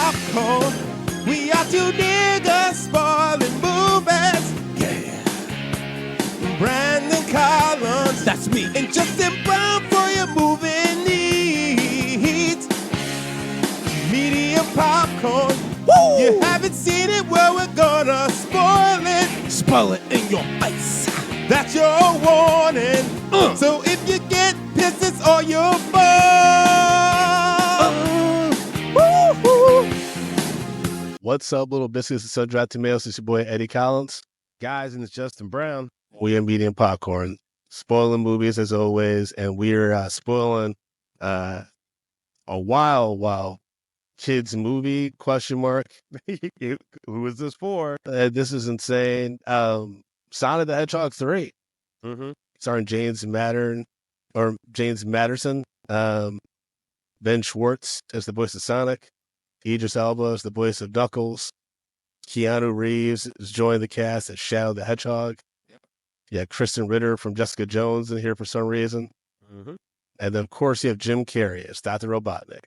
popcorn. We are two niggas spoiling movies. Yeah. Brandon Collins, that's me, and Justin Brown for your movie needs. Media popcorn. Woo! You haven't seen it, well, we're gonna spoil it. Spoil it in your face. That's your warning. So if you get pissed, it's all your fault. What's up, little biscuits and sun-dried tomatoes? It's your boy Eddie Collins. Guys, and it's Justin Brown. We are Medium Popcorn, spoiling movies as always, and we're spoiling a wild kids movie, question mark. Who is this for? This is insane. Sonic the Hedgehog 3. Mm-hmm. Starring James Madison, Ben Schwartz as the voice of Sonic, Idris Elba as the voice of Knuckles, Keanu Reeves is joining the cast as Shadow the Hedgehog. Yep. Yeah, Kristen Ritter from Jessica Jones in here for some reason. Mm-hmm. And then, of course, you have Jim Carrey as Dr. Robotnik.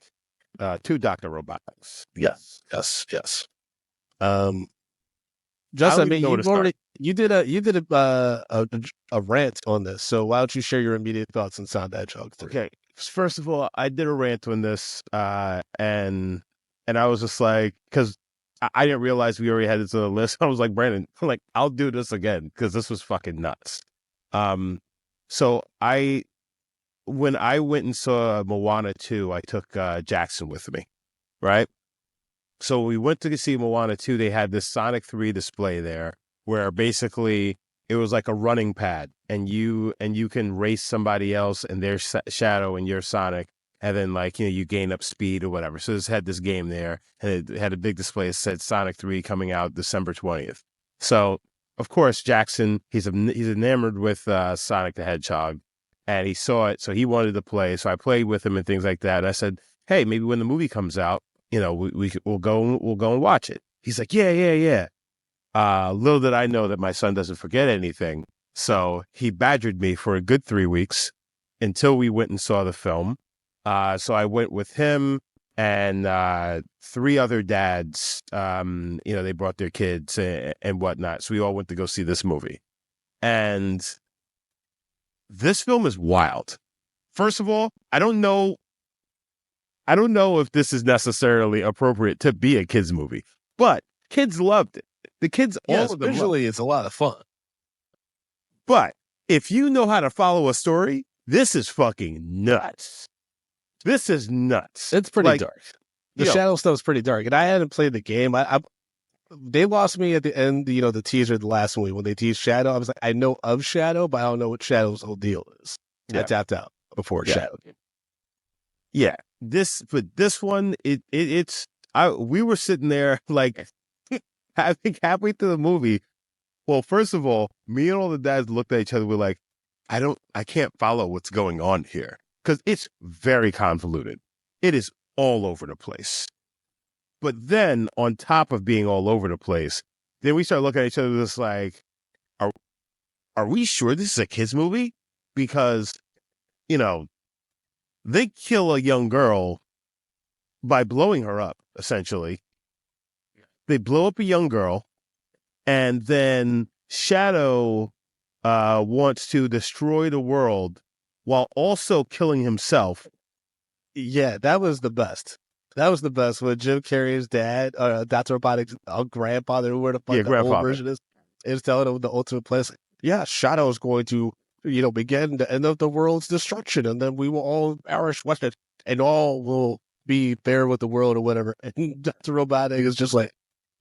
Two Dr. Robotics. Yes. Justin, I mean, you did a rant on this, so why don't you share your immediate thoughts on Sonic the Hedgehog 3? Okay, first of all, I did a rant on this, and I was just like, because I didn't realize we already had this on the list. I was like, Brandon, I'll do this again because this was fucking nuts. So when I went and saw Moana 2, I took Jackson with me, right? So we went to see Moana 2. They had this Sonic 3 display there where basically it was like a running pad, and you can race somebody else and their Shadow and your Sonic, and then you gain up speed or whatever. So this had this game there, and it had a big display that said Sonic 3 coming out December 20th. So of course Jackson, he's enamored with Sonic the Hedgehog, and he saw it, so he wanted to play. So I played with him and things like that. And I said, hey, maybe when the movie comes out, we'll go and watch it. He's like, yeah. Little did I know that my son doesn't forget anything. So he badgered me for a good 3 weeks until we went and saw the film. So I went with him and 3 other dads. They brought their kids and whatnot. So we all went to go see this movie. And this film is wild. First of all, I don't know if this is necessarily appropriate to be a kids movie, but kids loved it. The kids, all of them, visually, it's a lot of fun. But if you know how to follow a story, this is fucking nuts. This is nuts. It's pretty dark. The Shadow stuff is pretty dark, and I hadn't played the game. They lost me at the end. The teaser, the last movie when they teased Shadow. I was like, I know of Shadow, but I don't know what Shadow's whole deal is. Yeah. I tapped out before Shadow. Yeah. This one, we were sitting there halfway through the movie. Well, first of all, me and all the dads looked at each other. We're like, I can't follow what's going on here because it's very convoluted. It is all over the place. But then on top of being all over the place, then we start looking at each other just like, are we sure this is a kids movie? Because, they kill a young girl by blowing her up, essentially. They blow up a young girl, and then Shadow wants to destroy the world while also killing himself. Yeah, that was the best. That was the best when Jim Carrey's dad, Dr. Robotic's grandfather, whoever the fuck the old version is telling him the ultimate place. Yeah, Shadow is going to begin the end of the world's destruction, and then we will all perish with it, and all will be fair with the world or whatever. And Dr. Robotic is just like,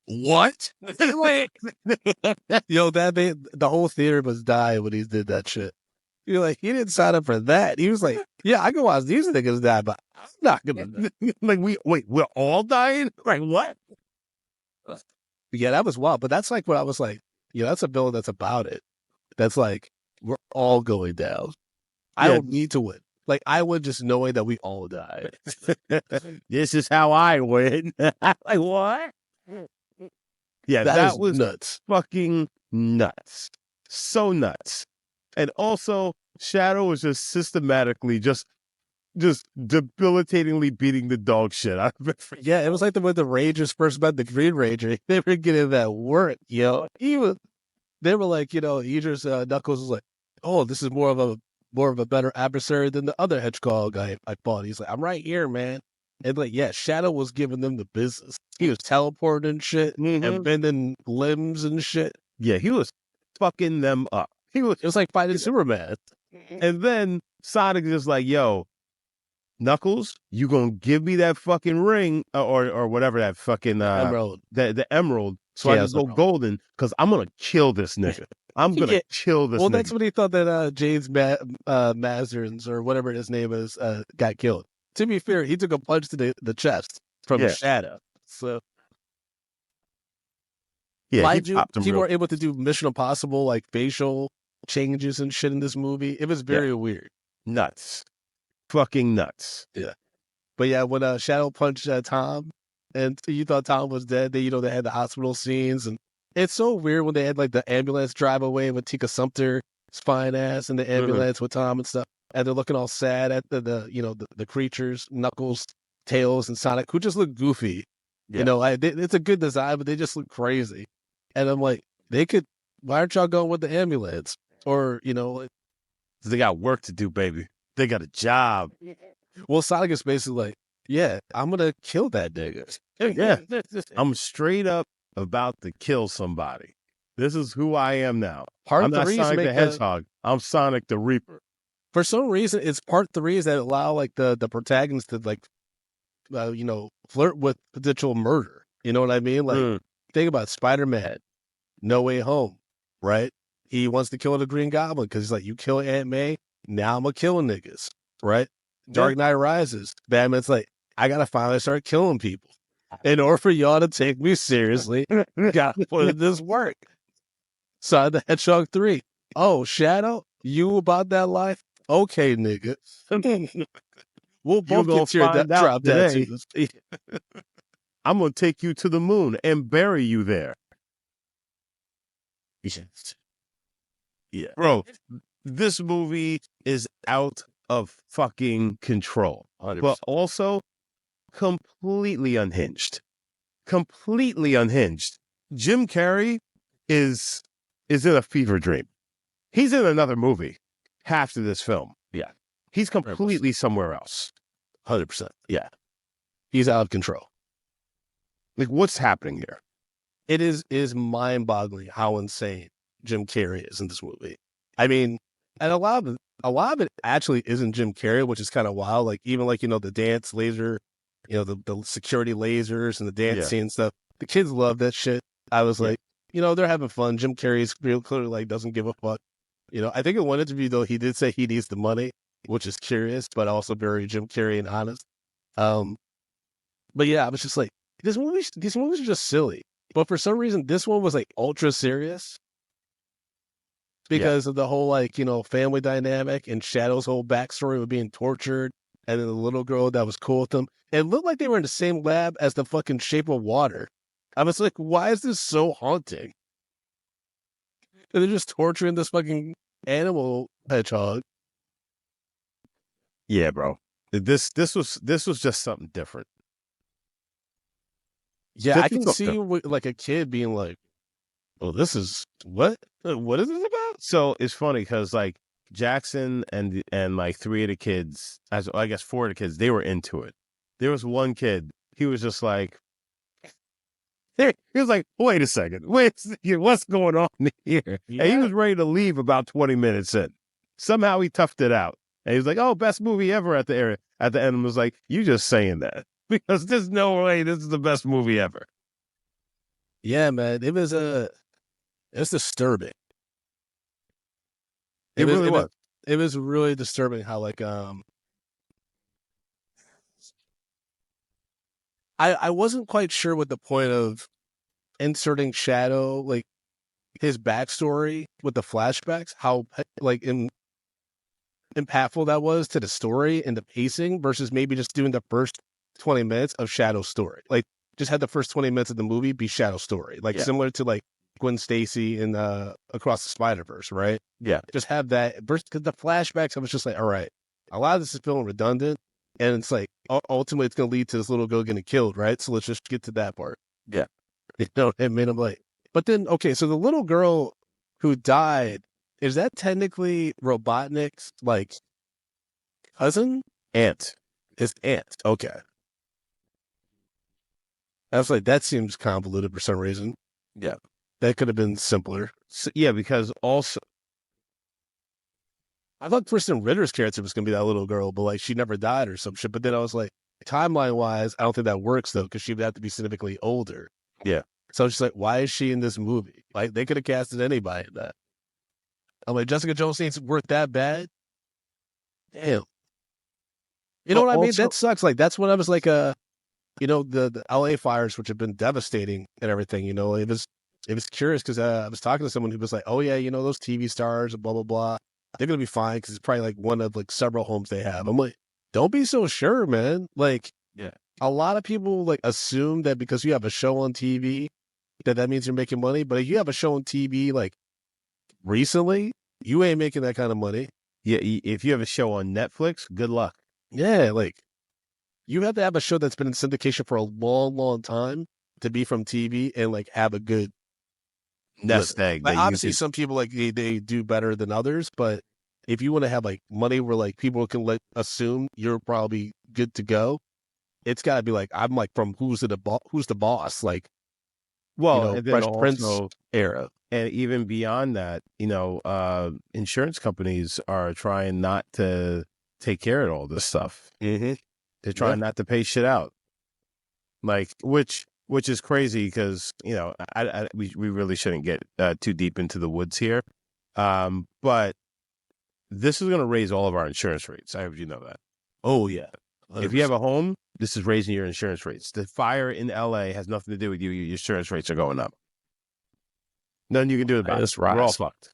what? The whole theater was dying when he did that shit. You're like, he didn't sign up for that. He was like, yeah, I can watch these niggas die, but I'm not gonna. We're all dying? Like, what? Yeah, that was wild. But that's like what I was like, that's a villain that's about it. That's like, we're all going down. I don't need to win. Like, I win just knowing that we all die. This is how I win. Like, what? Yeah, that was nuts. Fucking nuts. So nuts. And also, Shadow was just systematically just just debilitatingly beating the dog shit out of it. Yeah, it was like when the Rangers first met the Green Ranger. They were getting that work, yo. They were like, Idris Knuckles was like, oh, this is more of a better adversary than the other Hedgehog I fought. He's like, I'm right here, man. And like, yeah, Shadow was giving them the business. He was teleporting and shit and bending limbs and shit. Yeah, he was fucking them up. It was like fighting Superman. And then Sonic is just like, yo, Knuckles, you gonna give me that fucking ring or whatever that fucking emerald. The emerald, so I can go golden because I'm gonna kill this nigga. I'm gonna kill this. Well, nigga. That's when he thought that James Mazerns or whatever his name is got killed. To be fair, he took a punch to the chest from Shadow. So yeah, people were able to do Mission Impossible like facial changes and shit in this movie. It was very weird. Nuts. Fucking nuts. Yeah. But yeah, when Shadow punched Tom and you thought Tom was dead, they had the hospital scenes, and it's so weird when they had like the ambulance drive away with Tika Sumpter's fine ass in the ambulance with Tom and stuff, and they're looking all sad at the creatures, Knuckles, Tails, and Sonic, who just look goofy. Yeah. It's a good design, but they just look crazy. And I'm like, why aren't y'all going with the ambulance? Or, they got work to do, baby. They got a job. Well, Sonic is basically like, yeah, I'm going to kill that nigga. Yeah. I'm straight up about to kill somebody. This is who I am now. I'm not Sonic the Hedgehog. I'm Sonic the Reaper. For some reason, it's part 3s that allow like the protagonist to like, flirt with potential murder. You know what I mean? Like, think about Spider-Man, No Way Home, right? He wants to kill the Green Goblin because he's like, you kill Aunt May, now I'm going to kill niggas, right? Dark Knight Rises. Batman's like, I got to finally start killing people. In order for y'all to take me seriously, got to put in this work. Sonic the Hedgehog 3. Oh, Shadow, you about that life? Okay, nigga. We'll both get your drop tattoos. I'm going to take you to the moon and bury you there. Yes. Yeah. Bro, this movie is out of fucking control. 100%. But also completely unhinged. Completely unhinged. Jim Carrey is in a fever dream. He's in another movie after this film. Yeah. He's completely somewhere else. 100%. Yeah. He's out of control. Like, what's happening here? It is mind-boggling how insane Jim Carrey is in this movie. I mean, and a lot of it actually isn't Jim Carrey, which is kind of wild. Like, even like, the dance laser, the security lasers and the dance scene stuff. The kids love that shit. I was like, they're having fun. Jim Carrey's real clearly like doesn't give a fuck. I think in one interview though, he did say he needs the money, which is curious, but also very Jim Carrey and honest. But yeah, I was just like, these movies are just silly. But for some reason, this one was like ultra serious because of the whole like, family dynamic and Shadow's whole backstory with being tortured. And then the little girl that was cool with them. It looked like they were in the same lab as the fucking Shape of Water. I was like, why is this so haunting? And they're just torturing this fucking animal hedgehog. Yeah, bro. This was just something different. Yeah, I can see like a kid being like, "Oh, this is what? What is this about?" So it's funny because like Jackson and like 3 of the kids, I guess 4 of the kids, they were into it. There was one kid, he was just like, he was like, wait a second, what's going on here? Yeah. And he was ready to leave about 20 minutes in. Somehow he toughed it out. And he was like, oh, best movie ever at the end. And was like, you just saying that. Because there's no way this is the best movie ever. Yeah, man. It was disturbing. It really was. It was really disturbing how like I wasn't quite sure what the point of inserting Shadow, like his backstory with the flashbacks, how like impactful that was to the story and the pacing versus maybe just doing the first 20 minutes of Shadow's story. Like just had the first 20 minutes of the movie be Shadow's story. Like similar to like Gwen Stacy in Across the Spider-Verse, right? Yeah. Just have that versus because the flashbacks, I was just like, all right, a lot of this is feeling redundant, and it's like ultimately it's going to lead to this little girl getting killed, right? So let's just get to that part. Yeah. You know what I mean? I'm like, but then, okay, so the little girl who died, is that technically Robotnik's, like, cousin? Aunt. His aunt. Okay. I was like, that seems convoluted for some reason. Yeah. That could have been simpler. So, yeah, because also, I thought Kristen Ritter's character was going to be that little girl, but like she never died or some shit. But then I was like, timeline wise, I don't think that works though, because she would have to be significantly older. Yeah. So it's just like, why is she in this movie? Like they could have casted anybody in that. I'm like, Jessica Jones ain't worth that bad. Damn. You know what I mean? That sucks. Like that's when I was like, the LA fires, which have been devastating and everything. You know, it was curious because I was talking to someone who was like, oh yeah, those TV stars and blah blah blah. They're gonna be fine because it's probably like one of like several homes they have. I'm like, don't be so sure, man. Like, yeah, a lot of people like assume that because you have a show on TV, that means you're making money. But if you have a show on TV like recently, you ain't making that kind of money. Yeah, if you have a show on Netflix, good luck. Yeah, like you have to have a show that's been in syndication for a long, long time to be from TV and like have a good nest egg. Like, obviously, some people like they do better than others, but if you want to have like money where like people can like assume you're probably good to go, it's got to be like I'm like from who's the boss, like and then Fresh also, Prince era, and even beyond that, insurance companies are trying not to take care of all this stuff. Mm-hmm. They're trying not to pay shit out, like which is crazy because we really shouldn't get too deep into the woods here, but this is going to raise all of our insurance rates. I hope you know that. Oh yeah, 100%. If you have a home, this is raising your insurance rates. The fire in LA has nothing to do with you. Your insurance rates are going up. Nothing you can do about it. We're all fucked.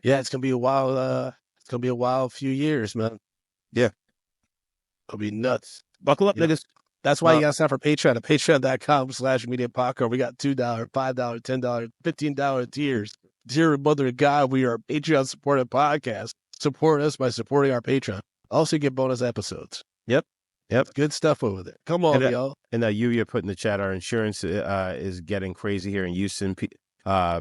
Yeah, it's gonna be a wild. It's gonna be a wild few years, man. Yeah, it'll be nuts. Buckle up, niggas. That's why you got to sign for Patreon at patreon.com/mediapodcast. We got $2, $5, $10, $15 tiers. Dear mother of God, we are a Patreon supported podcast. Support us by supporting our Patreon. Also get bonus episodes. Yep. Good stuff over there. Come on, y'all. And Lluvia put in the chat, our insurance is getting crazy here in Houston.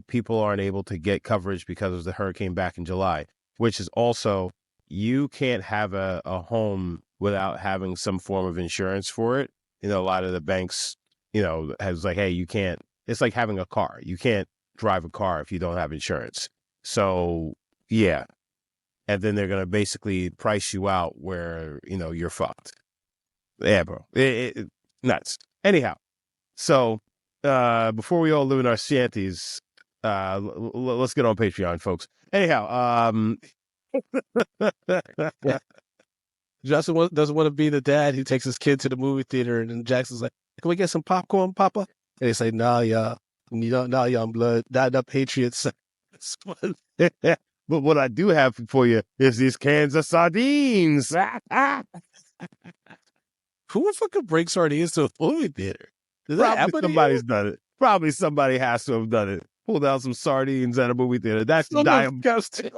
People aren't able to get coverage because of the hurricane back in July, which is also, you can't have a home without having some form of insurance for it. A lot of the banks, has like, hey, you can't, it's like having a car. You can't drive a car if you don't have insurance. So, yeah. And then they're going to basically price you out where, you're fucked. Yeah, bro. Nuts. Anyhow, so before we all live in our shanties, let's get on Patreon, folks. Anyhow, Justin doesn't want to be the dad who takes his kid to the movie theater, and then Jackson's like, "Can we get some popcorn, Papa?" And they say, "Nah, y'all, nah, young blood, not the Patriots." But what I do have for you is these cans of sardines. Who fucking brings sardines to a movie theater? Probably somebody's done it. Probably somebody has to have done it. Pulled out some sardines at a movie theater. That's disgusting.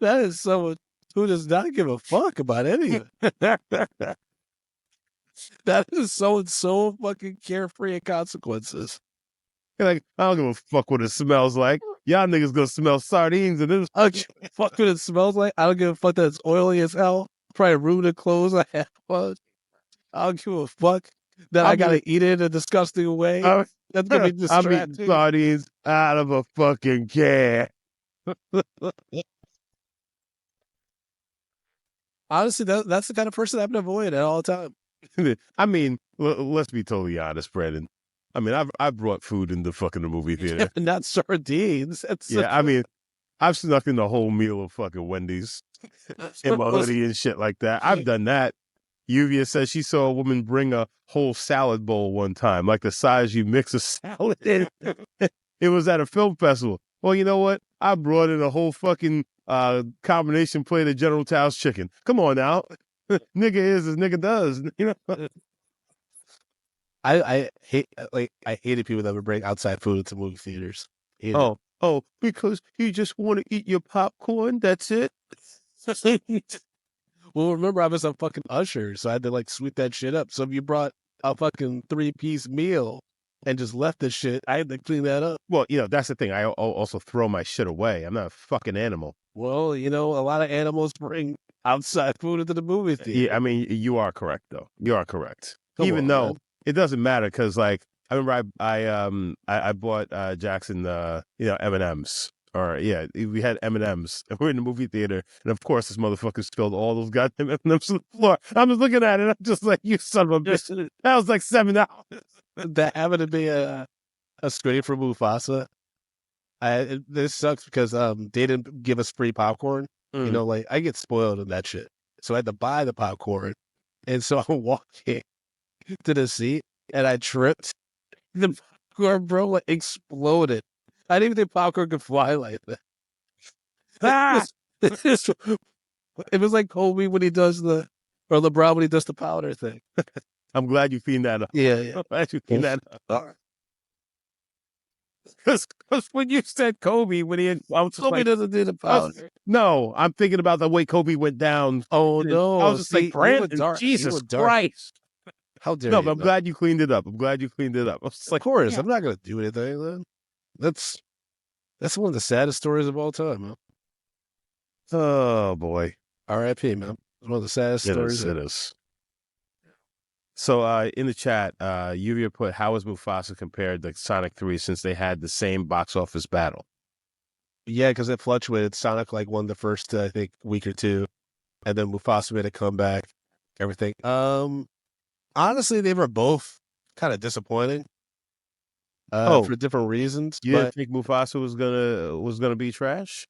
That is someone who does not give a fuck about anything. That is so fucking carefree of consequences. You're like, I don't give a fuck what it smells like. Y'all niggas gonna smell sardines and this. I don't give a fuck what it smells like. I don't give a fuck that it's oily as hell. Probably ruin the clothes I have on. I don't give a fuck that I gotta eat it in a disgusting way. That's gonna be distracting. I'm eating sardines out of a fucking can. Honestly, that's the kind of person I'm gonna avoid at all time. I mean, let's be totally honest, Brandon. I mean, I've brought food in the fucking movie theater. Yeah, not sardines. I mean, I've snuck in the whole meal of fucking Wendy's in my hoodie and shit like that. I've done that. Lluvia says she saw a woman bring a whole salad bowl one time, like the size you mix a salad in. It was at a film festival. Well, you know what? I brought in a whole fucking combination plate of General Tso's chicken. Come on now. Nigga is as nigga does. I hated people that would bring outside food into movie theaters. Oh, because you just want to eat your popcorn. That's it. Well, remember, I was a fucking usher, so I had to like sweep that shit up. So if you brought a fucking 3-piece meal and just left the shit, I had to clean that up. Well, that's the thing. I also throw my shit away. I'm not a fucking animal. Well, a lot of animals bring outside food into the movie theater. Yeah, I mean, you are correct, though. You are correct. Come on, though man. it doesn't matter, because like I remember I bought Jackson M&Ms. Or we had M&Ms, and we're in the movie theater, and of course this motherfucker spilled all those goddamn M&Ms on the floor. I'm just looking at it, I'm just like, you son of a bitch. That was like $7. That happened to be a screening for Mufasa. This sucks because they didn't give us free popcorn. Like I get spoiled in that shit, so I had to buy the popcorn, and so I'm walking to the seat, and I tripped. The popcorn, bro, like exploded. I didn't even think popcorn could fly like that. It was like Kobe when he does or LeBron when he does the powder thing. I'm glad you cleaned that up. Yeah. I'm glad you cleaned that up. Because when you said Kobe, Kobe doesn't do the powder. No, I'm thinking about the way Kobe went down. Oh no! I was just like, Brandon, Jesus Christ! How dare you? No, but I'm glad you cleaned it up. I was like, of course, I'm not gonna do anything. Then that's one of the saddest stories of all time, man. Oh boy, R.I.P. man. It's one of the saddest stories. It is. So in the chat, Lluvia put, how is Mufasa compared to Sonic 3 since they had the same box office battle? Yeah, because it fluctuated. Sonic won the first, I think, week or two, and then Mufasa made a comeback. Everything. Honestly, they were both kind of disappointing. For different reasons. You didn't think Mufasa was gonna be trash?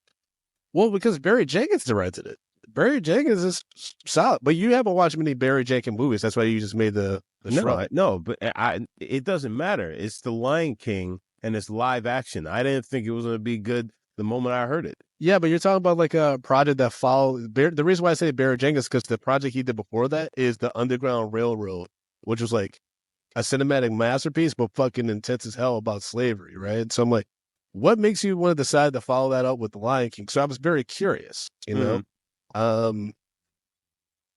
Well, because Barry Jenkins directed it. Barry Jenkins is solid, but you haven't watched many Barry Jenkins movies. That's why you just made the shrug. No, but it doesn't matter. It's The Lion King, and it's live action. I didn't think it was going to be good the moment I heard it. Yeah, but you're talking about like a project that followed. The reason why I say Barry Jenkins because the project he did before that is the Underground Railroad, which was like a cinematic masterpiece, but fucking intense as hell about slavery, right? So I'm like, what makes you want to decide to follow that up with The Lion King? So I was very curious, you know.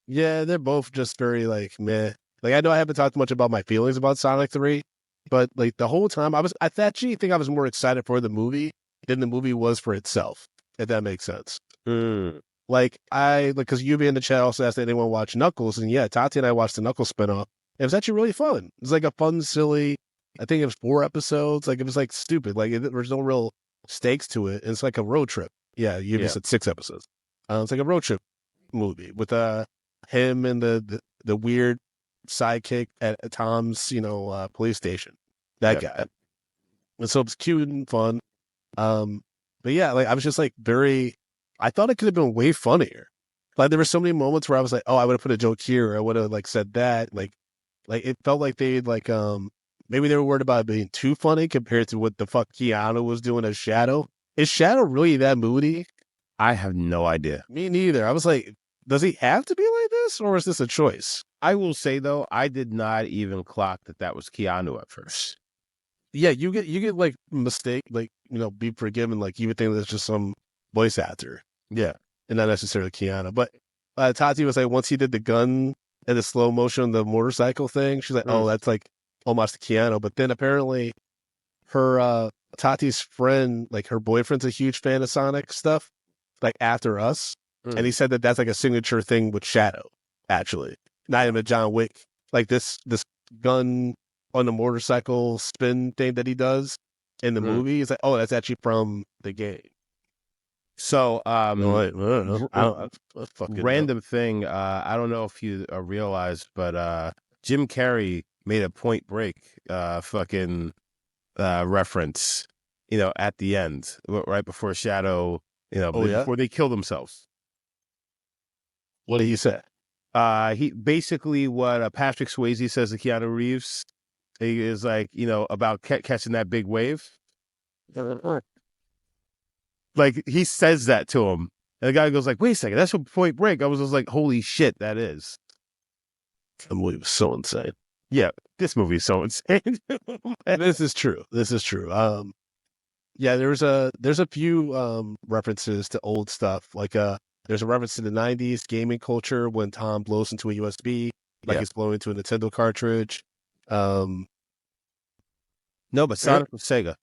Yeah, they're both just very like meh. Like I know I haven't talked much about my feelings about Sonic 3, but like the whole time I actually think I was more excited for the movie than the movie was for itself, if that makes sense. Like because Lluvia in the chat also asked anyone watch Knuckles, and yeah, Tati and I watched the Knuckles spinoff. It was actually really fun. It was like a fun, silly. I think it was 4 episodes. Like it was like stupid. Like there's no real stakes to it. And it's like a road trip. Yeah, Lluvia said 6 episodes. It's like a road trip movie with him and the weird sidekick at Tom's police station. That guy. And so it's cute and fun. But yeah, like I was just like I thought it could have been way funnier. Like there were so many moments where I was like, oh, I would have put a joke here, or I would have like said that. Like it felt like they'd like maybe they were worried about it being too funny compared to what the fuck Keanu was doing as Shadow. Is Shadow really that moody? I have no idea. Me neither. I was like, does he have to be like this, or is this a choice? I will say though, I did not even clock that was Keanu at first. Yeah, you get like mistake, like be forgiven, like you would think that's just some voice actor. Yeah, and not necessarily Keanu. But Tati was like, once he did the gun and the slow motion, the motorcycle thing, she's like, oh, that's like almost Keanu. But then apparently her Tati's friend, like her boyfriend's a huge fan of Sonic stuff, like after us. And he said that that's like a signature thing with Shadow, actually. Not even a John Wick. Like this gun on the motorcycle spin thing that he does in the movie. He's like, oh, that's actually from the game. So, random thing. I don't know if you realized, but Jim Carrey made a Point Break reference, at the end, right before Shadow, before they kill themselves. What did he say? He basically what Patrick Swayze says to Keanu Reeves. He is like, about catching that big wave. Like he says that to him, and the guy goes like, "Wait a second, that's from Point Break." I was just like, "Holy shit, that is." The movie was so insane. Yeah, this movie is so insane. This is true. Yeah, there's a few references to old stuff. Like there's a reference to the '90s gaming culture when Tom blows into a USB, like Yeah. he's blowing into a Nintendo cartridge. No, but Sonic was Sega.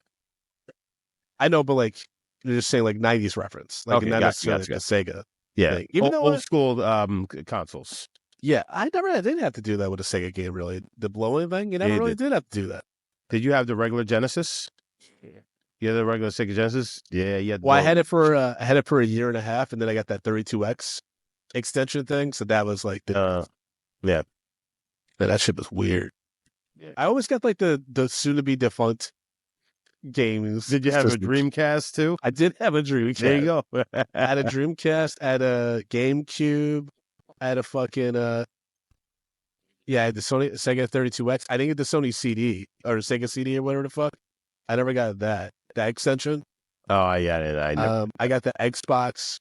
I know, but like they're just saying like '90s reference, like Okay, not gotcha, necessarily gotcha. the Sega Yeah, thing. Even though old school consoles. yeah, I didn't have to do that with a Sega game. Really, the blowing thing, you never Yeah, really did have to do that. Did you have the regular Genesis? You had the regular Sega Genesis? Yeah, yeah. Well, I had it for a year and a half, and then I got that 32X extension thing. So that was like yeah. That shit was weird. Yeah. I always got like the soon to be defunct games. Did you have a Dreamcast too? I did have a Dreamcast. There you go. I had a Dreamcast, I had a GameCube, I had a fucking I had the Sega 32X. I didn't get the Sony CD or the Sega CD or whatever the fuck. I never got that extension. Oh yeah, I know. I got the Xbox,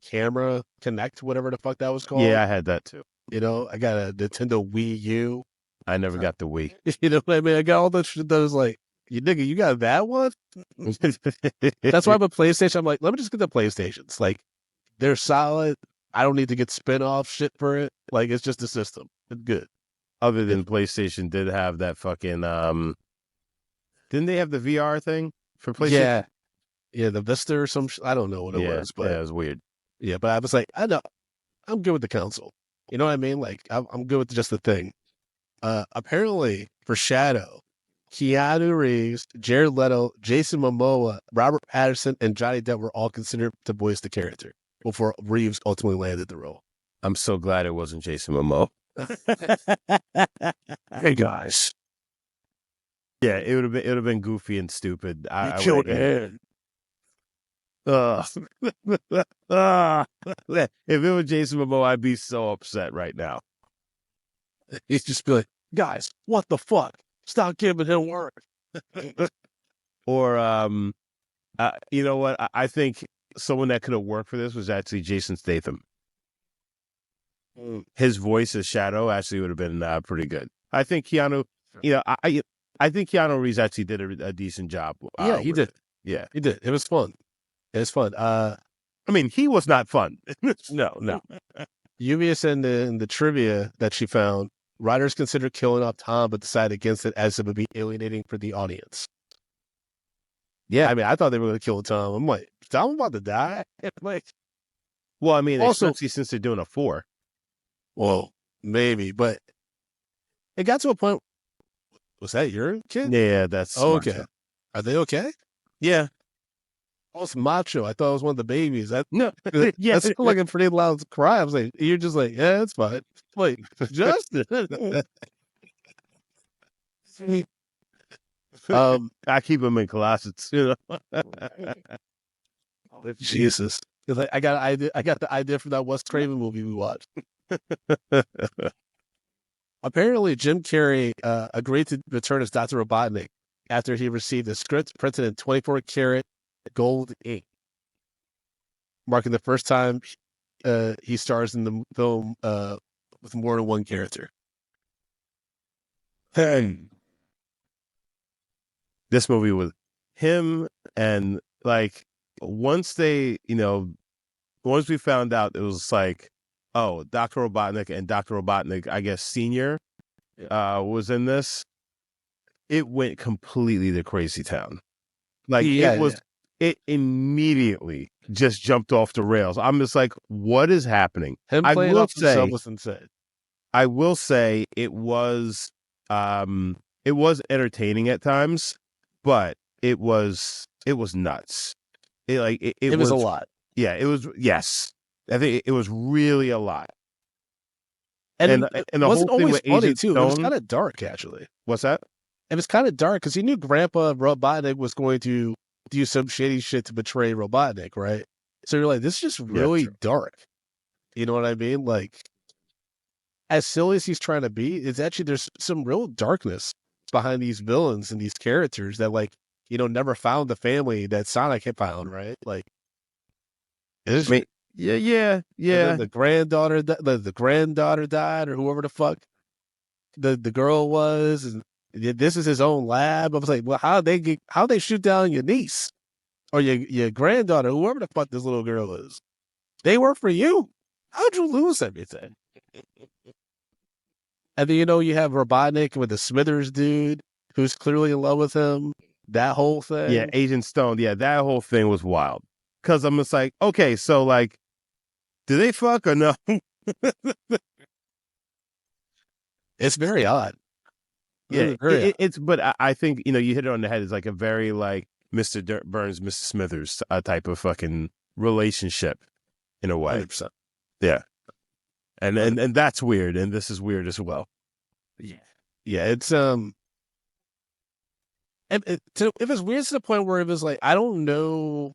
camera Connect, whatever the fuck that was called. Yeah, I had that too. I got a Nintendo Wii U. I never got the Wii. You know what I mean? I got all that shit that was like, you got that one? That's why I'm a PlayStation. I'm like, let me just get the PlayStations. Like, they're solid. I don't need to get spin-off shit for it. Like, it's just a system. It's good. Other than PlayStation did have that fucking didn't they have the VR thing for PlayStation? Yeah, the Vista or some I don't know what it was, but yeah, it was weird. Yeah, but I was like, I know, I'm good with the console. You know what I mean? Like, I'm good with just the thing. Apparently, for Shadow, Keanu Reeves, Jared Leto, Jason Momoa, Robert Pattinson, and Johnny Depp were all considered to voice the character before Reeves ultimately landed the role. I'm so glad it wasn't Jason Momoa. Hey guys, yeah, it would have been goofy and stupid. I killed Ed. If it was Jason Momoa, I'd be so upset right now. He's just be like, guys, what the fuck? Stop giving him work. Or, you know what? I think someone that could have worked for this was actually Jason Statham. His voice as Shadow actually would have been pretty good. I think Keanu, I think Keanu Reeves actually did a decent job. Yeah, he did. Yeah, he did. It was fun. I mean, he was not fun. No. Lluvia said in the trivia that she found, writers considered killing off Tom, but decided against it as it would be alienating for the audience. Yeah, I mean, I thought they were going to kill Tom. I'm like, Tom about to die? Like, well, I mean, also, especially since they're doing a 4. Well, maybe, but it got to a point. Was that your kid? Yeah, that's okay. Macho. Are they okay? Yeah. Oh, it's Macho. I thought it was one of the babies. No, yeah, that's like a pretty loud cry. I was like, you're just like, yeah, it's fine. Like, Justin. I keep them in closets. Jesus. Like, I got the idea from that Wes Craven movie we watched. Apparently, Jim Carrey agreed to return as Dr. Robotnik after he received a script printed in 24-karat gold ink, marking the first time he stars in the film with more than one character. This movie with him and like once we found out it was like, oh, Dr. Robotnik and Dr. Robotnik, I guess Senior was in this, it went completely to crazy town. Like it immediately just jumped off the rails. I'm just like, what is happening? Him playing off himself was insane. I will say it was entertaining at times, but it was nuts. It was a lot. Yeah, it was. Yes, I think it was really a lot. And the wasn't whole thing always funny too. Stone, it was kind of dark, actually. What's that? It was kind of dark because he knew Grandpa Robotnik was going to do some shady shit to betray Robotnik, right? So you're like, this is just really dark. You know what I mean? Like, as silly as he's trying to be, it's actually there's some real darkness behind these villains and these characters that, like, never found the family that Sonic had found, right? Like, yeah. The granddaughter died, or whoever the fuck the girl was, and this is his own lab. I was like, well, how they shoot down your niece? or your granddaughter, whoever the fuck this little girl is, they work for you. How'd you lose everything? And then, you have Robotnik with the Smithers dude who's clearly in love with him. That whole thing. Yeah, Agent Stone. Yeah, that whole thing was wild. Because I'm just like, okay, so like, do they fuck or no? It's very odd. Yeah, it's. But I think you hit it on the head. It's like a very like Mr. Burns, Mr. Smithers type of fucking relationship in a way. 100%. Yeah, and that's weird, and this is weird as well. Yeah. It's if it's weird to the point where it was like, I don't know,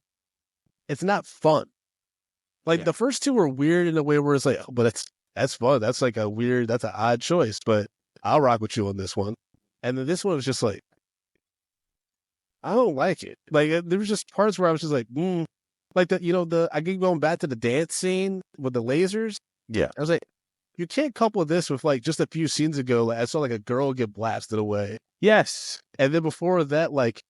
it's not fun. Like the first two were weird in a way where it's like, oh, but that's fun. That's like that's an odd choice, but I'll rock with you on this one. And then this one was just like, I don't like it. Like there was just parts where I was just like, like I keep going back to the dance scene with the lasers. Yeah, I was like, you can't couple this with like just a few scenes ago. Like, I saw like a girl get blasted away. Yes, and then before that, like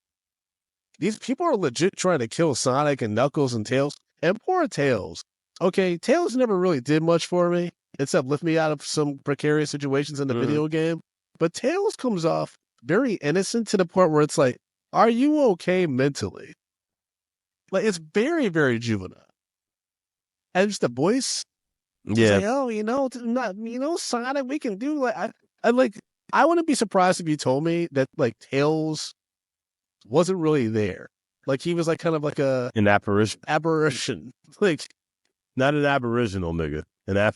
these people are legit trying to kill Sonic and Knuckles and Tails. And poor Tails. Okay, Tails never really did much for me, except lift me out of some precarious situations in the video game. But Tails comes off very innocent to the point where it's like, are you okay mentally? Like, it's very, very juvenile. And just the voice. Yeah. Like, oh, Sonic, we can do I wouldn't be surprised if you told me that like Tails wasn't really there. Like he was like kind of like an apparition. Like not an aboriginal nigga. Like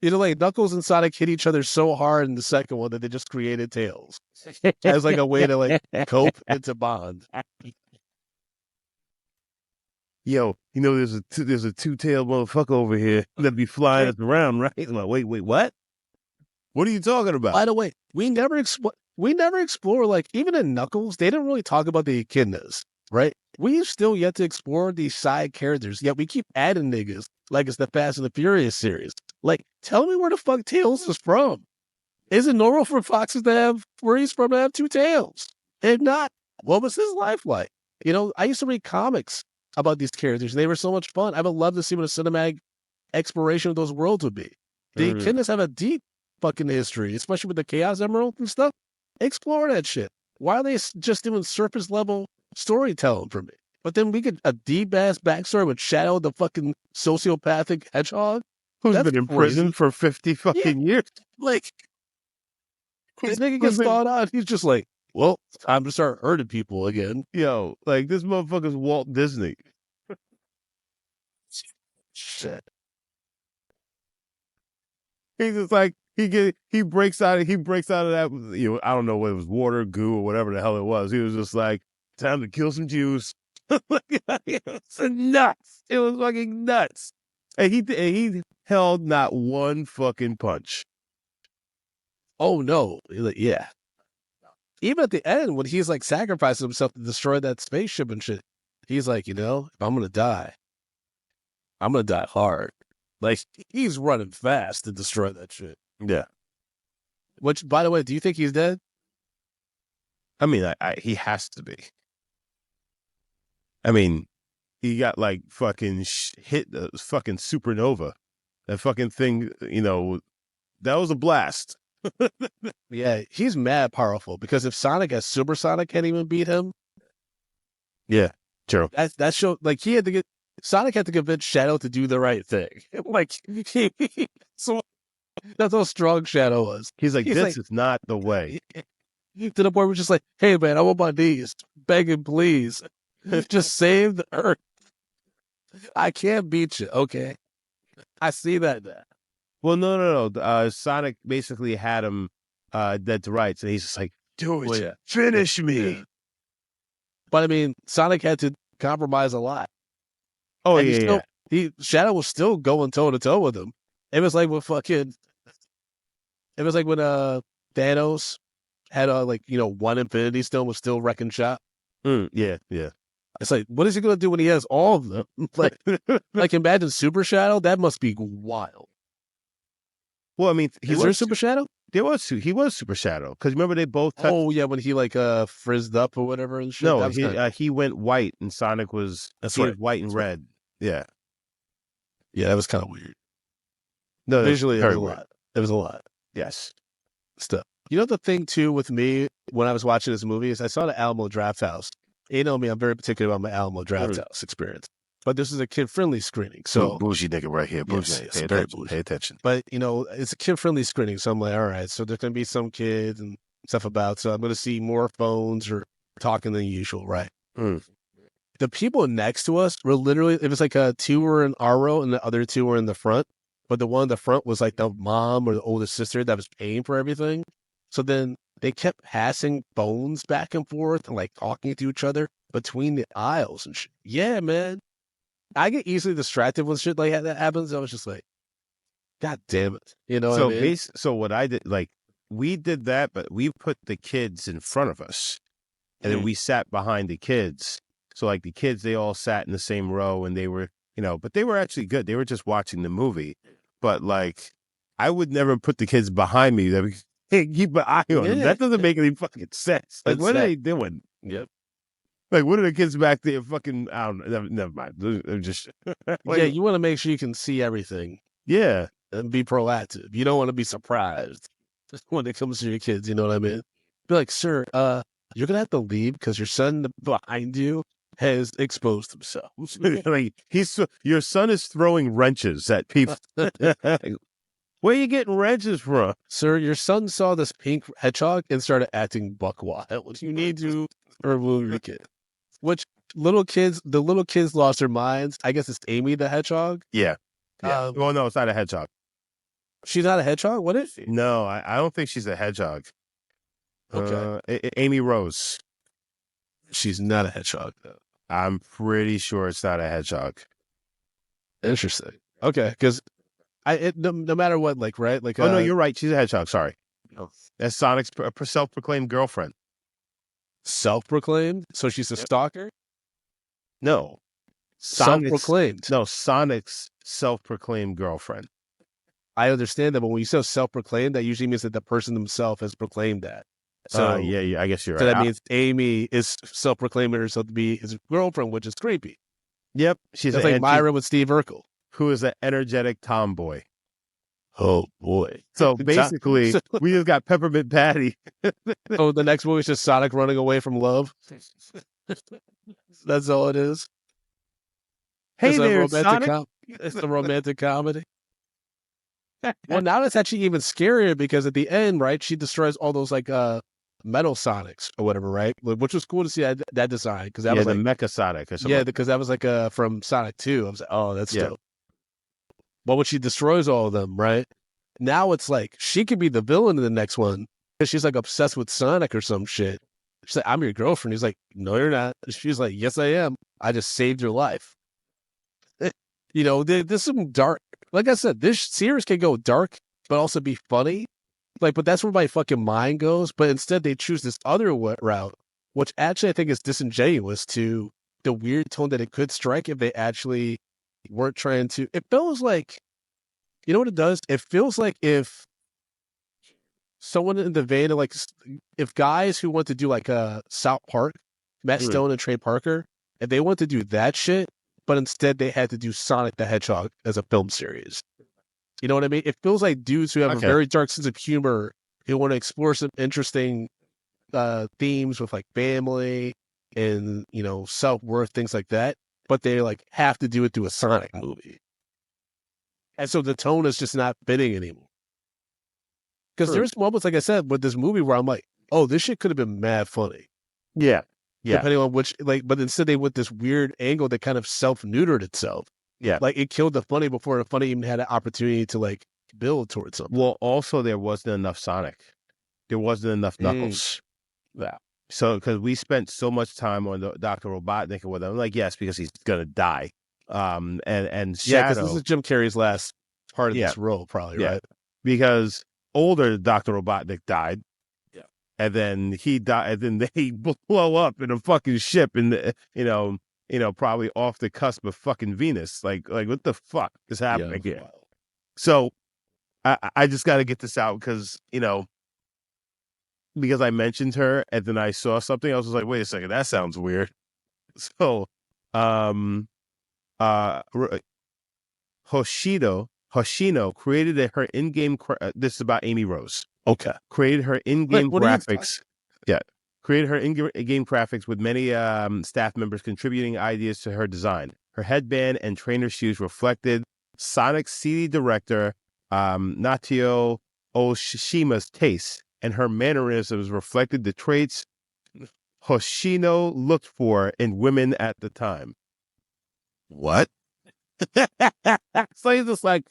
like Knuckles and Sonic hit each other so hard in the second one that they just created Tails as like a way to like cope and to bond. Yo, there's a two-tailed motherfucker over here that be flying us around, right? I'm like, wait, what? What are you talking about? By the way, we never explore like even in Knuckles, they didn't really talk about the echidnas, right? We've still yet to explore these side characters, yet we keep adding niggas like it's the Fast and the Furious series. Like, tell me where the fuck Tails is from. Is it normal for foxes to have where he's from to have two tails? If not, what was his life like? I used to read comics about these characters. They were so much fun. I would love to see what a cinematic exploration of those worlds would be. The echidnas have a deep fucking history, especially with the Chaos Emerald and stuff. Explore that shit. Why are they just doing surface level storytelling for me? But then we get a deep ass backstory with Shadow, the fucking sociopathic hedgehog, who's been in prison for 50 fucking years. Like, this nigga gets thawed out. He's just like, well, it's time to start hurting people again. Yo, like this motherfucker's Walt Disney. Shit. He's just like he breaks out of that. I don't know whether it was water, goo, or whatever the hell it was. He was just like, time to kill some Jews. It was nuts. It was fucking nuts. And he held not one fucking punch. Oh no, yeah. Even at the end, when he's like sacrificing himself to destroy that spaceship and shit, he's like, if I'm gonna die hard. Like, he's running fast to destroy that shit. Yeah. Which, by the way, do you think he's dead? I mean, he has to be. I mean, he got like fucking hit the fucking supernova. That fucking thing, that was a blast. Yeah, he's mad powerful because if Sonic as Super Sonic can't even beat him. Yeah, true. That show, like, Sonic had to convince Shadow to do the right thing. Like, so that's how strong Shadow was. He's like, this is not the way. To the point where we're just like, hey man, I'm on my knees, begging, please, just save the Earth. I can't beat you. Okay, I see that now. Well, no. Sonic basically had him dead to rights, and he's just like, do it, finish me. Yeah. But I mean, Sonic had to compromise a lot. Oh, and Shadow was still going toe to toe with him. It was like when Thanos had one Infinity Stone was still wrecking shop. Yeah. It's like, what is he gonna do when he has all of them? like imagine Super Shadow. That must be wild. Well, I mean, is there Super Shadow? He was Super Shadow because remember they both. Oh yeah, when he like frizzed up or whatever and shit. No, he went white and Sonic was white and red. Yeah, yeah, that was kind of weird. No, visually it was a lot. It was a lot. Yes, stuff. You know the thing too with me when I was watching this movie is I saw the Alamo Drafthouse. You know me, I'm very particular about my Alamo Drafthouse experience. But this is a kid-friendly screening, so bougie nigga right here. Bougie, pay attention. But you know, it's a kid-friendly screening, so I'm like, all right. So there's gonna be some kids and stuff about. So I'm gonna see more phones or talking than usual, right? The people next to us were literally. It was like two were in our row and the other two were in the front. But the one in the front was like the mom or the oldest sister that was paying for everything. So then they kept passing phones back and forth and like talking to each other between the aisles and shit. Yeah, man. I get easily distracted when shit like that happens. I was just like, God damn it. You know so what I mean? So what I did, like, we did that, but we put the kids in front of us. And then we sat behind the kids. So like the kids, they all sat in the same row and they were, but they were actually good. They were just watching the movie. But like, I would never put the kids behind me. Keep an eye on them. That doesn't make any fucking sense. Like, what are they doing? Yep. Like, what are the kids back there fucking, I don't know, never mind. They're just. Yeah, you want to make sure you can see everything. Yeah. And be proactive. You don't want to be surprised when it comes to your kids, you know what I mean? Be like, sir, you're going to have to leave because your son behind you has exposed himself. Like, your son is throwing wrenches at people. Where are you getting wrenches from? Sir, your son saw this pink hedgehog and started acting buck wild. You need to remove your kid. Which the little kids lost their minds. I guess it's Amy the hedgehog. Yeah. Well, no, it's not a hedgehog. She's not a hedgehog? What is she? No, I don't think she's a hedgehog. Okay. Amy Rose. She's not a hedgehog, though. I'm pretty sure it's not a hedgehog. Interesting. Okay, because no matter what, like, right? Like, no, you're right. She's a hedgehog. Sorry. Oh. That's Sonic's self-proclaimed girlfriend. Self-proclaimed? So she's a stalker? No. Self-proclaimed. No, Sonic's self-proclaimed girlfriend. I understand that, but when you say self-proclaimed, that usually means that the person themselves has proclaimed that. So yeah, I guess you're right. So that means Amy is self-proclaiming herself to be his girlfriend, which is creepy. Yep. She's like Myra with Steve Urkel. Who is an energetic tomboy. Oh, boy. So basically, we just got Peppermint Patty. Oh, the next movie is just Sonic running away from love? That's all it is? Hey there, Sonic. It's a romantic comedy. Well, now that's actually even scarier because at the end, right, she destroys all those like metal Sonics or whatever, right? Which was cool to see that design because that was the like Mecha Sonic or something. Yeah, because that was like from Sonic 2. I was like, oh, that's dope. But when she destroys all of them, right? Now it's like she could be the villain in the next one because she's like obsessed with Sonic or some shit. She's like, I'm your girlfriend. He's like, no, you're not. She's like, yes, I am. I just saved your life. There's some dark. Like I said, this series can go dark, but also be funny. Like, but that's where my fucking mind goes. But instead, they choose this other route, which actually I think is disingenuous to the weird tone that it could strike if they actually weren't trying to. It feels like, you know what it does? It feels like if someone in the vein of like, if guys who want to do like a South Park, Matt Stone and Trey Parker, if they want to do that shit, but instead they had to do Sonic the Hedgehog as a film series. You know what I mean? It feels like dudes who have a very dark sense of humor who want to explore some interesting themes with like family and, self-worth, things like that. But they like have to do it through a Sonic movie. And so the tone is just not fitting anymore. Because there's moments, like I said, with this movie where I'm like, oh, this shit could have been mad funny. Yeah. Yeah. Depending on which, but instead they went this weird angle that kind of self-neutered itself. Yeah. Like it killed the funny before the funny even had an opportunity to like build towards something. Well, also there wasn't enough Sonic. There wasn't enough Knuckles. Yeah. So, because we spent so much time on the Dr. Robotnik with him, I'm like, yes, because he's going to die. And Shadow. Because this is Jim Carrey's last part of this role, probably, right? Because older Dr. Robotnik died. Yeah. And then he died, and then they blow up in a fucking ship in the, probably off the cusp of fucking Venus. Like what the fuck is happening here? Wow. So I just got to get this out because, because I mentioned her and then I saw something. I was just like, wait a second, that sounds weird. So, um, Hoshino created her in-game. This is about Amy Rose. Okay. Created her in-game graphics. Yeah. Created her in-game graphics with many staff members contributing ideas to her design. Her headband and trainer shoes reflected Sonic's CD director Natio Oshima's taste, and her mannerisms reflected the traits Hoshino looked for in women at the time. What? So he's just like,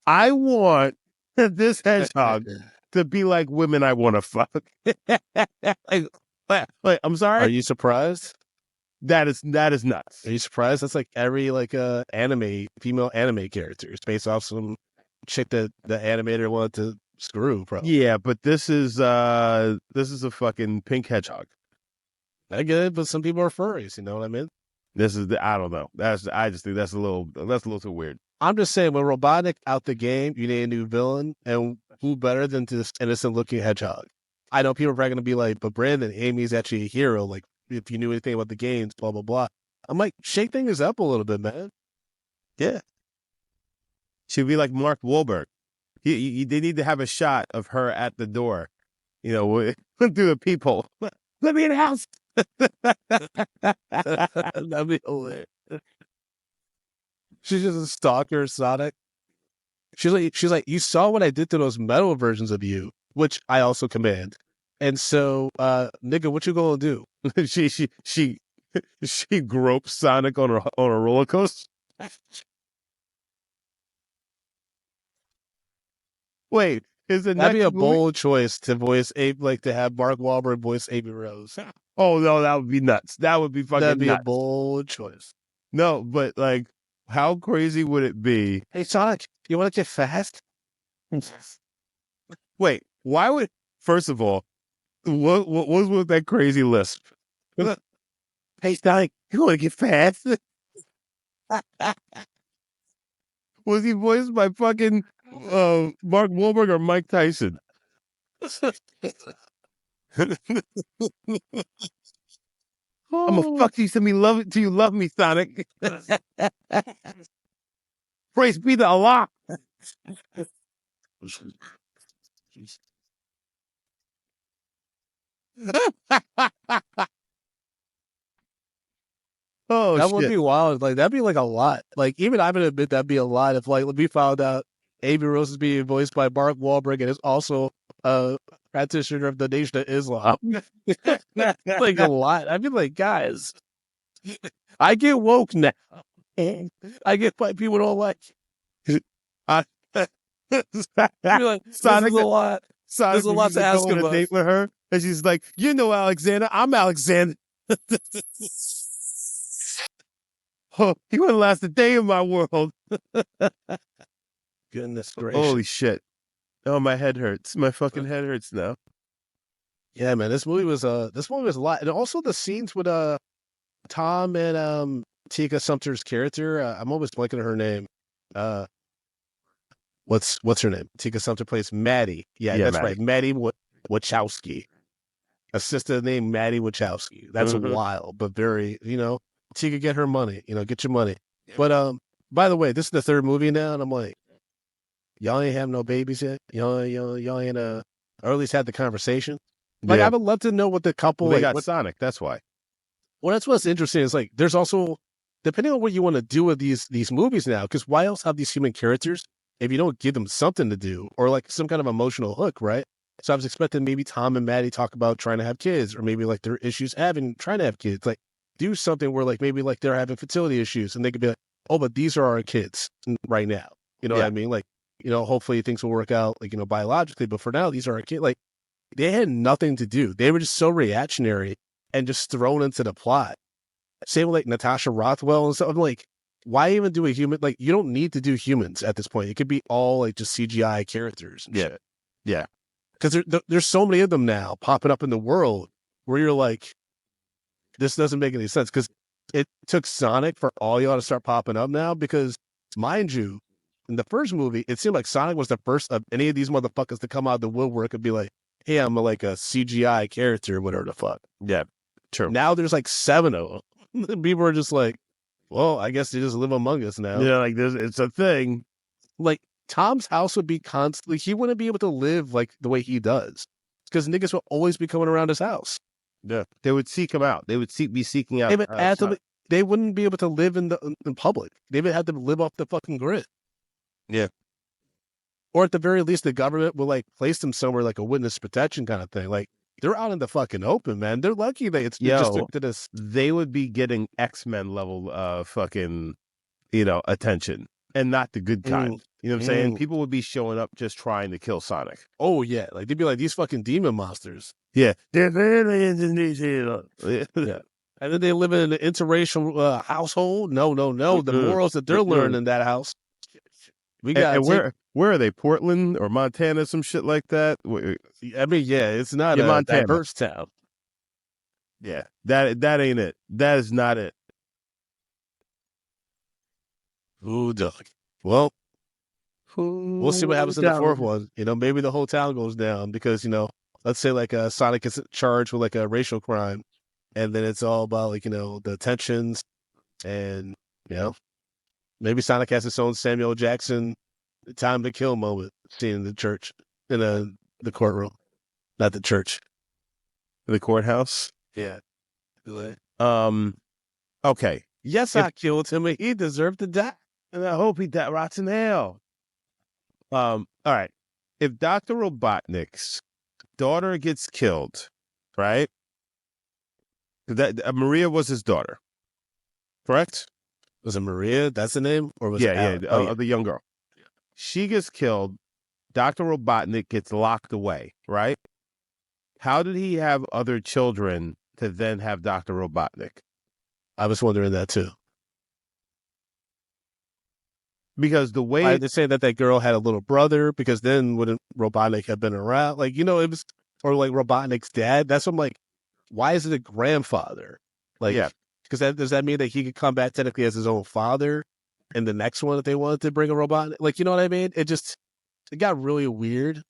I want this hedgehog to be like women I want to fuck. like, I'm sorry. Are you surprised? That is nuts. Are you surprised? That's like every female anime character. It's based off some chick that the animator wanted to screw, probably. Yeah, but this is a fucking pink hedgehog. I get it, but some people are furries. You know what I mean? I don't know. I just think that's a little too weird. I'm just saying, when Robotnik out the game, you need a new villain, and who better than this innocent-looking hedgehog? I know people are probably going to be like, but Brandon, Amy's actually a hero. Like, if you knew anything about the games, blah, blah, blah. I'm like, shake things up a little bit, man. Yeah. She'd be like Mark Wahlberg. They need to have a shot of her at the door, through the peephole. Let me in the house. That'd be hilarious. She's just a stalker, Sonic. She's like, you saw what I did to those metal versions of you, which I also command. And so, nigga, what you gonna do? she gropes Sonic on a roller coaster. Wait, that'd be a bold choice to voice to have Mark Wahlberg voice Amy Rose. Oh no, that would be nuts. That would be fucking That'd be nuts. a bold choice. No, but like, how crazy would it be? Hey Sonic, you want to get fast? Wait, why would? First of all, what was with that crazy lisp? Hey Sonic, you want to get fast? Was he voiced by fucking Mark Wahlberg or Mike Tyson? I'm gonna fuck you till you love me, Sonic. Praise be to Allah. Oh, that shit. would be wild. Like, that'd be like a lot. Like, even I would admit that'd be a lot if we found out Amy Rose is being voiced by Mark Wahlberg and is also a practitioner of the Nation of Islam. Like, a lot. I'd be like, guys, I get woke now. I get why people don't like. Like, Sonic, this is a lot. Sonic, there's a lot to ask about. Date with her, and she's like, Alexander, I'm Alexander. Oh, you wouldn't last a day in my world. Goodness gracious. Holy shit. Oh, my head hurts. My fucking head hurts now. Yeah, man, this movie was a lot. And also the scenes with Tom and Tika Sumpter's character. I'm always blanking on her name. What's her name? Tika Sumpter plays Maddie. Yeah, that's Maddie. Right. Maddie Wachowski. A sister named Maddie Wachowski. That's wild, but very, Tika, get her money. Get your money. But by the way, this is the third movie now, and I'm like, y'all ain't have no babies yet. Y'all ain't or at least had the conversation. Like, I would love to know what the couple. Well, they got Sonic. That's why. Well, that's what's interesting. Is like, there's also, depending on what you want to do with these movies now, because why else have these human characters if you don't give them something to do or like some kind of emotional hook, right? So I was expecting maybe Tom and Maddie talk about trying to have kids, or maybe like their issues trying to have kids. Like, do something where like maybe like they're having fertility issues, and they could be like, oh, but these are our kids right now. You know what I mean? Like, hopefully things will work out, like, biologically. But for now, these are our kids. Like, they had nothing to do. They were just so reactionary and just thrown into the plot. Same with like Natasha Rothwell and stuff. I'm like, why even do a human? Like, you don't need to do humans at this point. It could be all like just CGI characters. And shit. Yeah. Because there's so many of them now popping up in the world where you're like, this doesn't make any sense. Because it took Sonic for all y'all to start popping up now. Because, mind you, in the first movie, it seemed like Sonic was the first of any of these motherfuckers to come out of the woodwork and be like, hey, I'm like a CGI character, whatever the fuck. Yeah, true. Now there's like 7 of them. People are just like, well, I guess they just live among us now. Yeah, like it's a thing. Like Tom's house would be constantly, he wouldn't be able to live like the way he does because niggas will always be coming around his house. Yeah, they would seek him out. They would be seeking out. They wouldn't be able to live in public. They would have to live off the fucking grid. Yeah. Or at the very least, the government will like place them somewhere like a witness protection kind of thing. Like they're out in the fucking open, man. They're lucky they just took to this. They would be getting X-Men level fucking, attention, and not the good kind. You know what I'm saying? People would be showing up just trying to kill Sonic. Oh yeah, like they'd be like these fucking demon monsters. Yeah, they're aliens in these here. Yeah. And then they live in an interracial household. No. The morals that they're learning in that house. We got where are they? Portland or Montana? Some shit like that. I mean, yeah, it's not a Montana. diverse town. Yeah, that ain't it. That is not it. Ooh, dog. Well, we'll see what happens in the fourth one. Maybe the whole town goes down because let's say like Sonic is charged with like a racial crime. And then it's all about like, the tensions and, maybe Sonic has its own Samuel Jackson time to kill moment seen in the church, in the courtroom, not the church. The courthouse? Yeah. Okay. Yes, I killed him and he deserved to die. And I hope he rots in hell. All right. If Dr. Robotnik's daughter gets killed, right? That Maria was his daughter, correct? Was it Maria? That's the name, or was it the young girl? She gets killed. Dr. Robotnik gets locked away, right? How did he have other children to then have Dr. Robotnik? I was wondering that too. Because the way they say that girl had a little brother, because then wouldn't Robotnik have been around? Like it was, or like Robotnik's dad. That's what I'm like. Why is it a grandfather? Like, yeah, because does that mean that he could come back technically as his own father in the next one if they wanted to bring a robot? Like, you know what I mean? It got really weird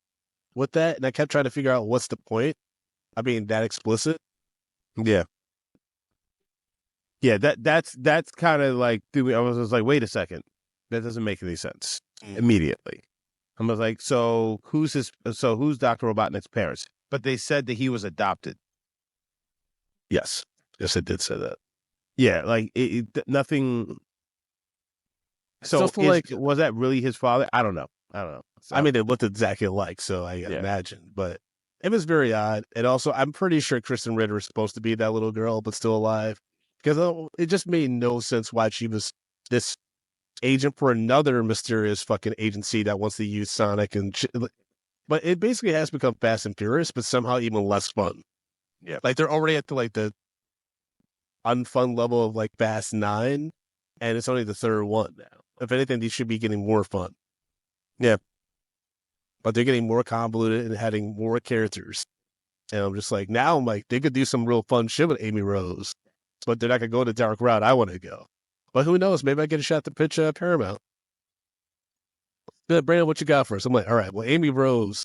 with that, and I kept trying to figure out what's the point. I mean, that explicit. Yeah. Yeah, that's kind of like, I was just like, wait a second, that doesn't make any sense. Immediately, I was like, so who's Dr. Robotnik's parents? But they said that he was adopted. Yes, it did say that. Yeah, like nothing. So was that really his father? I don't know. So, I mean, they looked exactly alike, so I imagine, but it was very odd. And also, I'm pretty sure Kristen Ritter was supposed to be that little girl, but still alive, because it just made no sense why she was this agent for another mysterious fucking agency that wants to use Sonic and shit. But it basically has become Fast and Furious, but somehow even less fun. Yeah, like they're already at the unfun level of like Fast 9, and it's only the third one now. If anything, these should be getting more fun. Yeah, but they're getting more convoluted and having more characters. And I'm just like, now I'm like, they could do some real fun shit with Amy Rose, but they're not gonna go the dark route I want to go. But who knows? Maybe I get a shot to pitch Paramount. Brandon, what you got for us? I'm like, all right, well, Amy Rose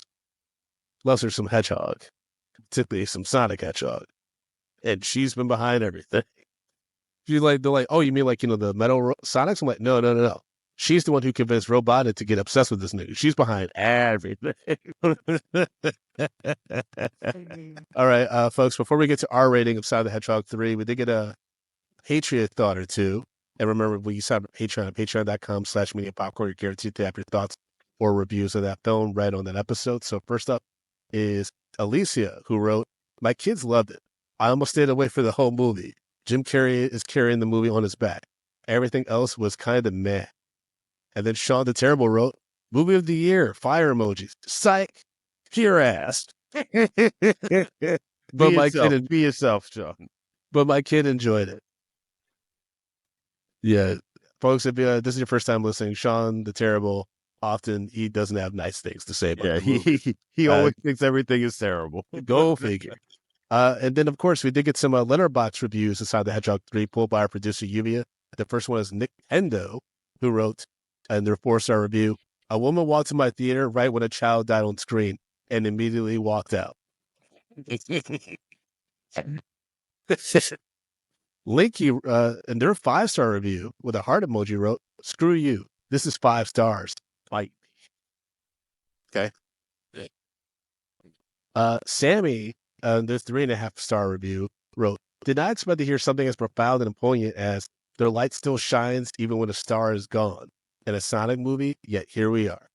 loves her some Hedgehog. Typically some Sonic Hedgehog, and she's been behind everything. They're like, oh, you mean like the Metal Sonics? I'm like, no. She's the one who convinced Robotnik to get obsessed with this nigga. She's behind everything. All right, folks. Before we get to our rating of Sonic the Hedgehog 3, we did get a Patriot thought or two. And remember, we sign up at Patreon at patreon.com/mediapopcorn. You're guaranteed to have your thoughts or reviews of that film read on that episode. So first up is Alicia, who wrote, my kids loved it. I almost stayed away for the whole movie. Jim Carrey is carrying the movie on his back. Everything else was kind of meh. And then Sean the Terrible wrote, movie of the year, fire emojis. Psych, your ass. But be yourself, Sean. But my kid enjoyed it. Yeah, folks, if this is your first time listening, Sean the Terrible, often he doesn't have nice things to say about the movie. He always thinks everything is terrible. Go figure. And then, of course, we did get some letterbox reviews inside the Hedgehog 3 pulled by our producer, Lluvia. The first one is Nick Hendo, who wrote, and their 4-star review. A woman walked to my theater right when a child died on screen and immediately walked out. Linky, in their 5-star review with a heart emoji wrote, "Screw you. This is 5 stars. Fight me." Okay. Sammy, their 3.5-star review wrote, "Did not expect to hear something as profound and poignant as their light still shines even when a star is gone in a Sonic movie, yet here we are."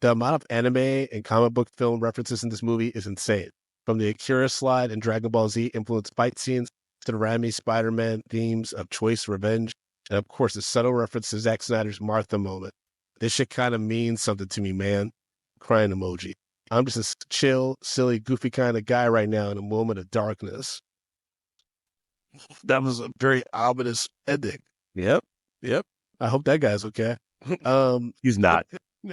The amount of anime and comic book film references in this movie is insane. From the Akira slide and Dragon Ball Z influenced fight scenes to the Raimi Spider-Man themes of choice, revenge, and of course the subtle reference to Zack Snyder's Martha moment. This shit kind of means something to me, man. Crying emoji. I'm just a chill, silly, goofy kind of guy right now in a moment of darkness. That was a very ominous ending. Yep. I hope that guy's okay. He's not.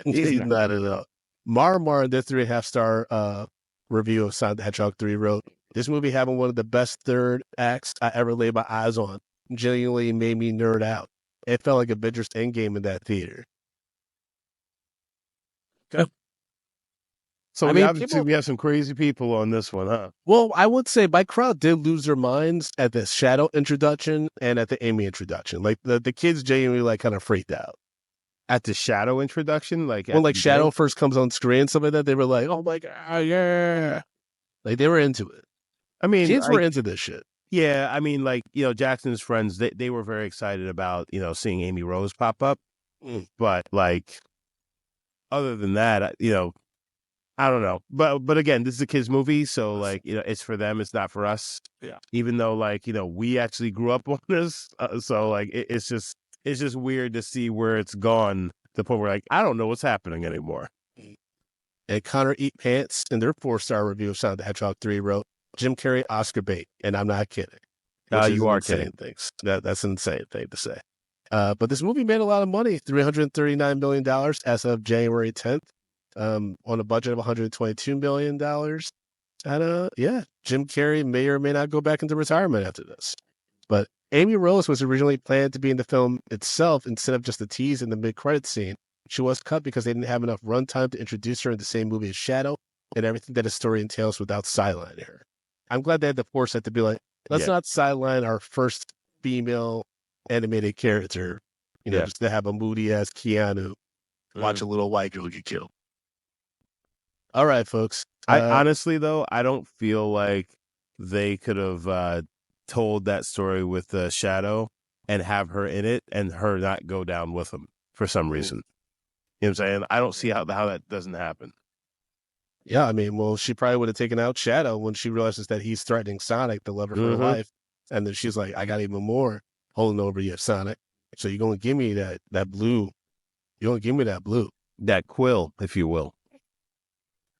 He's not at all. Mar in their 3.5-star review of Sonic the Hedgehog 3 wrote, "This movie having one of the best third acts I ever laid my eyes on. Genuinely made me nerd out. It felt like Avengers Endgame in that theater." Okay. So we have some crazy people on this one, huh? Well, I would say my crowd did lose their minds at the Shadow introduction and at the Amy introduction. Like the kids genuinely like kind of freaked out. At the Shadow introduction, like when like Shadow first comes on screen and stuff like that, they were like, "Oh my god, yeah!" Like they were into it. I mean, kids were into this shit. Yeah, I mean, like Jackson's friends, they were very excited about seeing Amy Rose pop up, but like other than that, I don't know. But again, this is a kids movie, so like it's for them, it's not for us. Yeah. Even though like we actually grew up on this, so like it's just weird to see where it's gone to the point where like I don't know what's happening anymore. And Connor Eat Pants in their 4-star review of Sonic the Hedgehog 3 wrote, "Jim Carrey Oscar bait," and I'm not kidding. You are kidding. Things. That's an insane thing to say. But this movie made a lot of money, $339 million as of January 10th, on a budget of $122 million. And yeah, Jim Carrey may or may not go back into retirement after this. But Amy Rose was originally planned to be in the film itself instead of just a tease in the mid-credits scene. She was cut because they didn't have enough runtime to introduce her in the same movie as Shadow and everything that a story entails without sidelining her. I'm glad they had the foresight to be like, let's not sideline our first female animated character, just to have a moody-ass Keanu watch a little white girl get killed. All right, folks. I honestly, though, I don't feel like they could have told that story with Shadow and have her in it and her not go down with him for some reason. You know what I'm saying? I don't see how that doesn't happen. Yeah, I mean, well, she probably would have taken out Shadow when she realizes that he's threatening Sonic, the lover for her life. And then she's like, I got even more holding over you, Sonic. So you're going to give me that blue. You're going to give me that blue. That quill, if you will.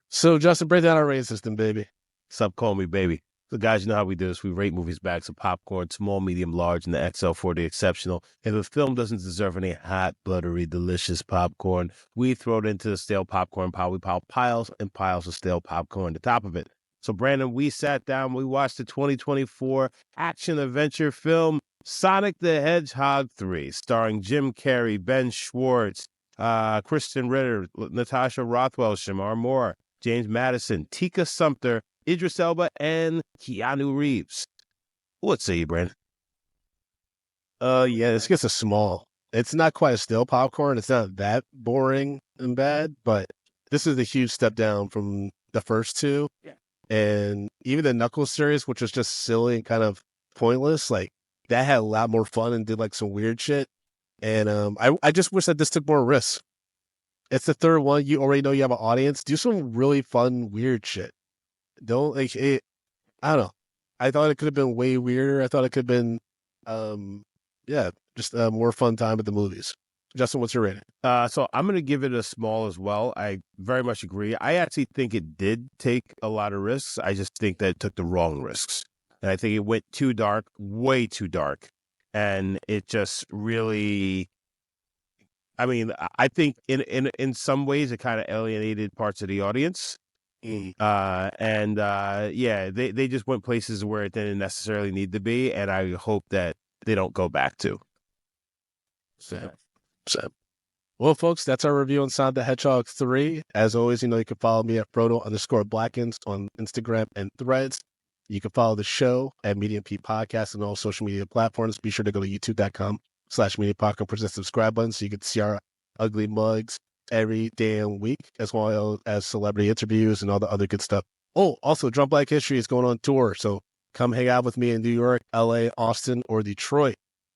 So, Justin, break down our rating system, baby. Stop calling me baby. So, guys, you know how we do this. We rate movies bags of popcorn, small, medium, large, and the XL for the exceptional. If a film doesn't deserve any hot, buttery, delicious popcorn, we throw it into the stale popcorn pile. We pile piles and piles of stale popcorn on the top of it. So, Brandon, we sat down, we watched the 2024 action-adventure film Sonic the Hedgehog 3, starring Jim Carrey, Ben Schwartz, Kristen Ritter, Natasha Rothwell, Shamar Moore, James Madison, Tika Sumpter, Idris Elba, and Keanu Reeves. What say you, Brandon? Yeah, this gets a small. It's not quite a stale popcorn. It's not that boring and bad, but this is a huge step down from the first two. Yeah. And even the Knuckles series, which was just silly and kind of pointless, like that had a lot more fun and did like some weird shit. And I just wish that this took more risks. It's the third one. You already know you have an audience. Do some really fun, weird shit. Don't like it. I don't know. I thought it could have been way weirder. I thought it could have been, just a more fun time at the movies. Justin, what's your rating? So I'm going to give it a small as well. I very much agree. I actually think it did take a lot of risks. I just think that it took the wrong risks. And I think it went too dark, way too dark. And it just really, I mean, I think in some ways it kind of alienated parts of the audience. They just went places where it didn't necessarily need to be. And I hope that they don't go back to. Sam. Well, folks, that's our review on Sonic the Hedgehog 3. As always, you can follow me at Frodo_Blackens on Instagram and Threads. You can follow the show at Medium P Podcast on all social media platforms. Be sure to go to youtube.com/Medium Podcast, press the subscribe button so you can see our ugly mugs every damn week, as well as celebrity interviews and all the other good stuff. Oh, also, Drunk Black History is going on tour, so come hang out with me in New York, LA, Austin, or Detroit.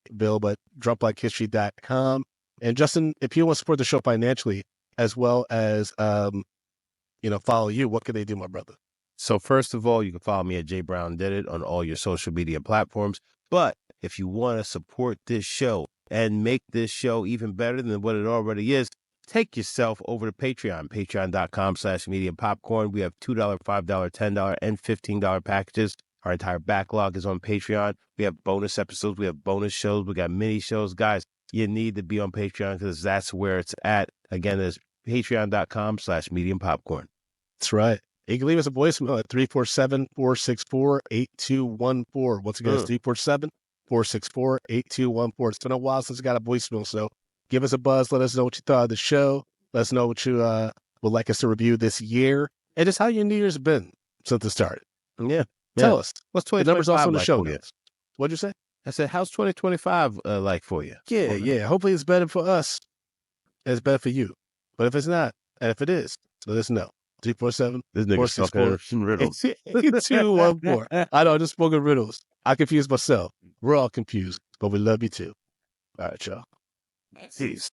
Available at drunkblackhistory.com. And Justin, if you want to support the show financially, as well as, follow you, what can they do, my brother? So first of all, you can follow me at J Brown Did It on all your social media platforms. But if you want to support this show and make this show even better than what it already is, take yourself over to Patreon, patreon.com/mediumpopcorn. We have $2, $5, $10, and $15 packages. Our entire backlog is on Patreon. We have bonus episodes. We have bonus shows. We got mini shows. Guys, you need to be on Patreon because that's where it's at. Again, it's patreon.com/mediumpopcorn. That's right. You can leave us a voicemail at 347-464-8214. Once again, it's 347-464-8214. It's been a while since we got a voicemail, so give us a buzz. Let us know what you thought of the show. Let us know what you would like us to review this year. And just how your New Year's been since it started. Yeah. Tell us. What's the numbers also in the like show notes. What'd you say? I said, how's 2025 like for you? Yeah. Hopefully it's better for us. And it's better for you. But if it's not, and if it is, let us know. 347 This nigga's talking riddles. 8214. I know, I just spoken riddles. I confused myself. We're all confused, but we love you too. All right, y'all. Peace.